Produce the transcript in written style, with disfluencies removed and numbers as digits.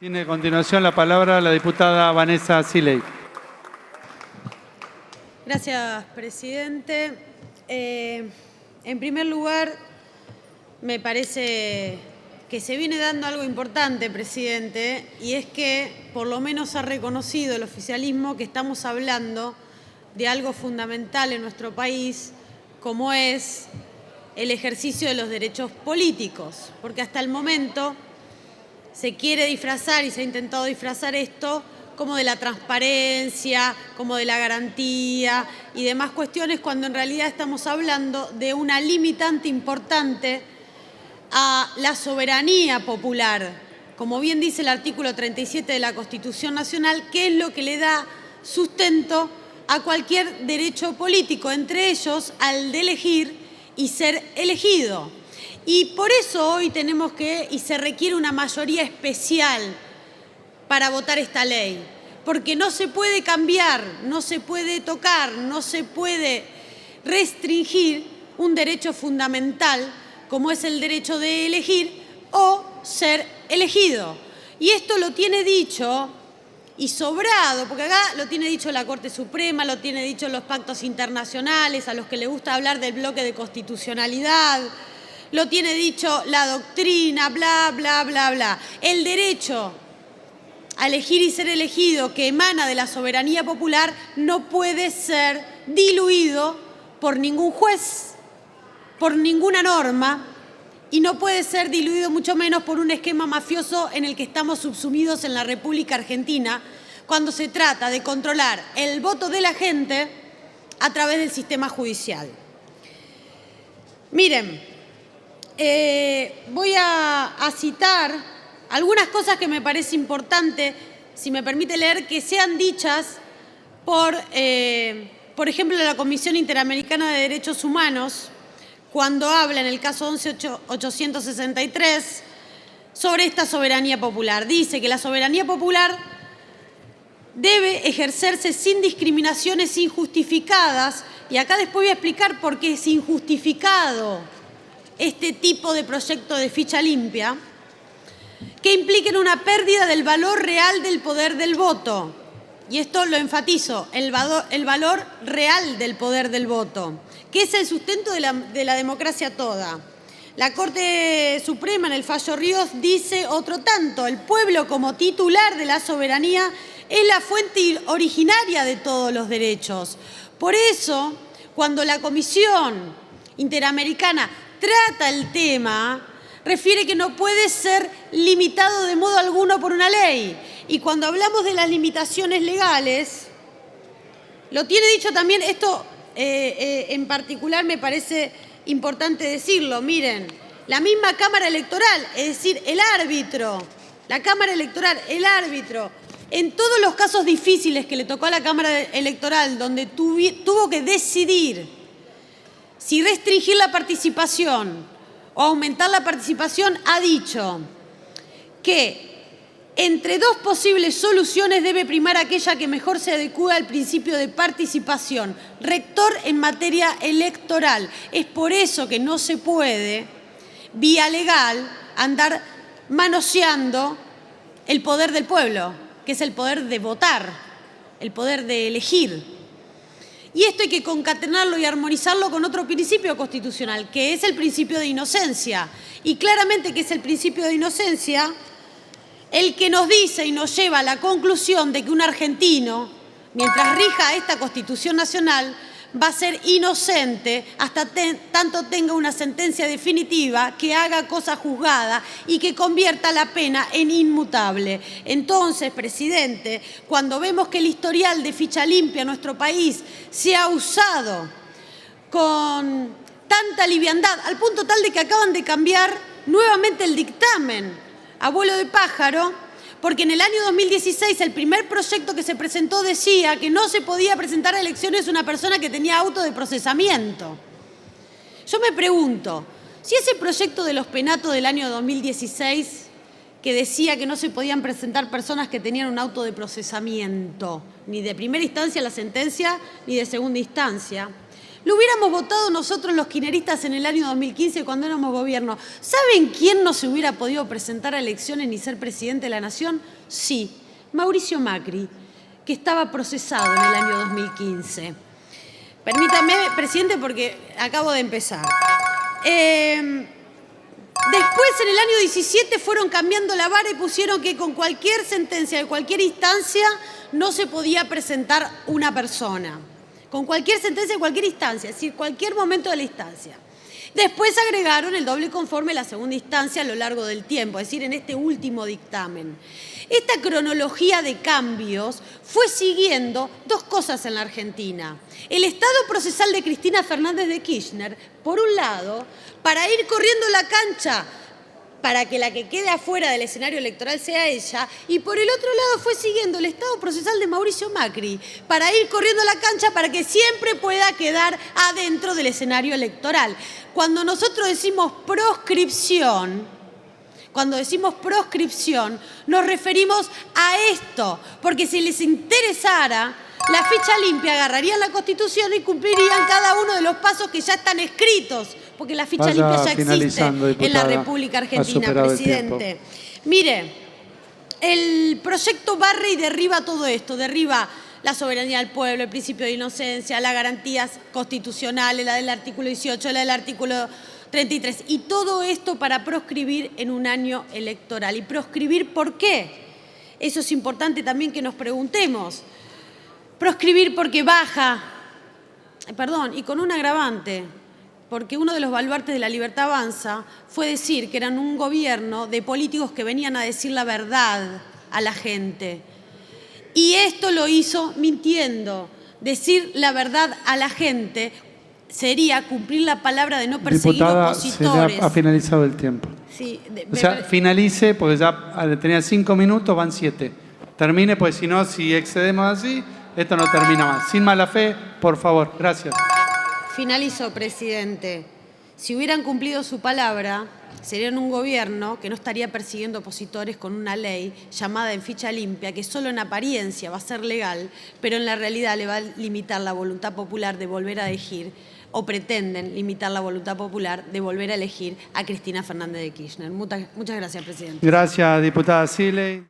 Tiene a continuación la palabra la diputada Vanessa Siley. Gracias, presidente. En primer lugar, me parece que se viene dando algo importante, presidente, y es que por lo menos ha reconocido el oficialismo que estamos hablando de algo fundamental en nuestro país, como es el ejercicio de los derechos políticos, porque hasta el momento se quiere disfrazar y se ha intentado disfrazar esto como de la transparencia, como de la garantía y demás cuestiones, cuando en realidad estamos hablando de una limitante importante a la soberanía popular, como bien dice el artículo 37 de la Constitución Nacional, que es lo que le da sustento a cualquier derecho político, entre ellos al de elegir y ser elegido. Y por eso hoy tenemos que, y se requiere una mayoría especial para votar esta ley, porque no se puede cambiar, no se puede tocar, no se puede restringir un derecho fundamental como es el derecho de elegir o ser elegido. Y esto lo tiene dicho y sobrado, porque acá lo tiene dicho la Corte Suprema, lo tiene dicho los pactos internacionales, a los que les gusta hablar del bloque de constitucionalidad, lo tiene dicho la doctrina, bla, bla, bla, bla. El derecho a elegir y ser elegido que emana de la soberanía popular no puede ser diluido por ningún juez, por ninguna norma, y no puede ser diluido mucho menos por un esquema mafioso en el que estamos subsumidos en la República Argentina cuando se trata de controlar el voto de la gente a través del sistema judicial. Miren, voy a citar algunas cosas que me parece importante, si me permite leer, que sean dichas por ejemplo, la Comisión Interamericana de Derechos Humanos, cuando habla en el caso 11.863 sobre esta soberanía popular. Dice que la soberanía popular debe ejercerse sin discriminaciones injustificadas, y acá después voy a explicar por qué es injustificado este tipo de proyecto de ficha limpia, que impliquen una pérdida del valor real del poder del voto. Y esto lo enfatizo, el valor real del poder del voto, que es el sustento de la democracia toda. La Corte Suprema, en el fallo Ríos, dice otro tanto: el pueblo como titular de la soberanía es la fuente originaria de todos los derechos. Por eso, cuando la Comisión Interamericana trata el tema, refiere que no puede ser limitado de modo alguno por una ley. Y cuando hablamos de las limitaciones legales, lo tiene dicho también, esto en particular me parece importante decirlo. Miren, la misma Cámara Electoral, es decir, el árbitro, la Cámara Electoral, el árbitro, en todos los casos difíciles que le tocó a la Cámara Electoral, donde tuvo que decidir si restringir la participación o aumentar la participación, ha dicho que entre dos posibles soluciones debe primar aquella que mejor se adecúa al principio de participación rector en materia electoral. Es por eso que no se puede, vía legal, andar manoseando el poder del pueblo, que es el poder de votar, el poder de elegir. Y esto hay que concatenarlo y armonizarlo con otro principio constitucional, que es el principio de inocencia. Y claramente que es el principio de inocencia el que nos dice y nos lleva a la conclusión de que un argentino, mientras rija esta Constitución Nacional, va a ser inocente hasta tanto tenga una sentencia definitiva que haga cosa juzgada y que convierta la pena en inmutable. Entonces, presidente, cuando vemos que el historial de ficha limpia en nuestro país se ha usado con tanta liviandad, al punto tal de que acaban de cambiar nuevamente el dictamen a vuelo de pájaro, porque en el año 2016 el primer proyecto que se presentó decía que no se podía presentar a elecciones una persona que tenía auto de procesamiento. Yo me pregunto, si ese proyecto de los penatos del año 2016, que decía que no se podían presentar personas que tenían un auto de procesamiento, ni de primera instancia la sentencia, ni de segunda instancia, Lo hubiéramos votado nosotros los kirchneristas en el año 2015 cuando éramos gobierno. ¿Saben quién no se hubiera podido presentar a elecciones ni ser presidente de la Nación? Sí, Mauricio Macri, que estaba procesado en el año 2015. Permítame, presidente, porque acabo de empezar. Después, en el año 17, fueron cambiando la vara y pusieron que con cualquier sentencia de cualquier instancia no se podía presentar una persona. Con cualquier sentencia de cualquier instancia, es decir, cualquier momento de la instancia. Después agregaron el doble conforme a la segunda instancia a lo largo del tiempo, es decir, en este último dictamen. Esta cronología de cambios fue siguiendo dos cosas en la Argentina. El estado procesal de Cristina Fernández de Kirchner, por un lado, para ir corriendo la cancha para que la que quede afuera del escenario electoral sea ella, y por el otro lado fue siguiendo el estado procesal de Mauricio Macri, para ir corriendo la cancha para que siempre pueda quedar adentro del escenario electoral. Cuando nosotros decimos proscripción, nos referimos a esto, porque si les interesara, la ficha limpia agarrarían la Constitución y cumplirían cada uno de los pasos que ya están escritos, porque la ficha limpia ya existe en la República Argentina, presidente. Mire, el proyecto barre y derriba todo esto, derriba la soberanía del pueblo, el principio de inocencia, las garantías constitucionales, la del artículo 18, la del artículo 33, y todo esto para proscribir en un año electoral. ¿Y proscribir por qué? Eso es importante también que nos preguntemos. Proscribir porque y con un agravante, porque uno de los baluartes de La Libertad Avanza fue decir que eran un gobierno de políticos que venían a decir la verdad a la gente. Y esto lo hizo mintiendo. Decir la verdad a la gente sería cumplir la palabra de no perseguir opositores. Diputada, se le ha finalizado el tiempo. Sí, finalice, porque ya tenía 5 minutos, van 7. Termine, pues si no, si excedemos así, esto no termina más. Sin mala fe, por favor. Gracias. Finalizo, presidente. Si hubieran cumplido su palabra, serían un gobierno que no estaría persiguiendo opositores con una ley llamada en ficha limpia, que solo en apariencia va a ser legal, pero en la realidad le va a limitar la voluntad popular de volver a elegir, o pretenden limitar la voluntad popular de volver a elegir a Cristina Fernández de Kirchner. Muchas gracias, presidente. Gracias, diputada Siley.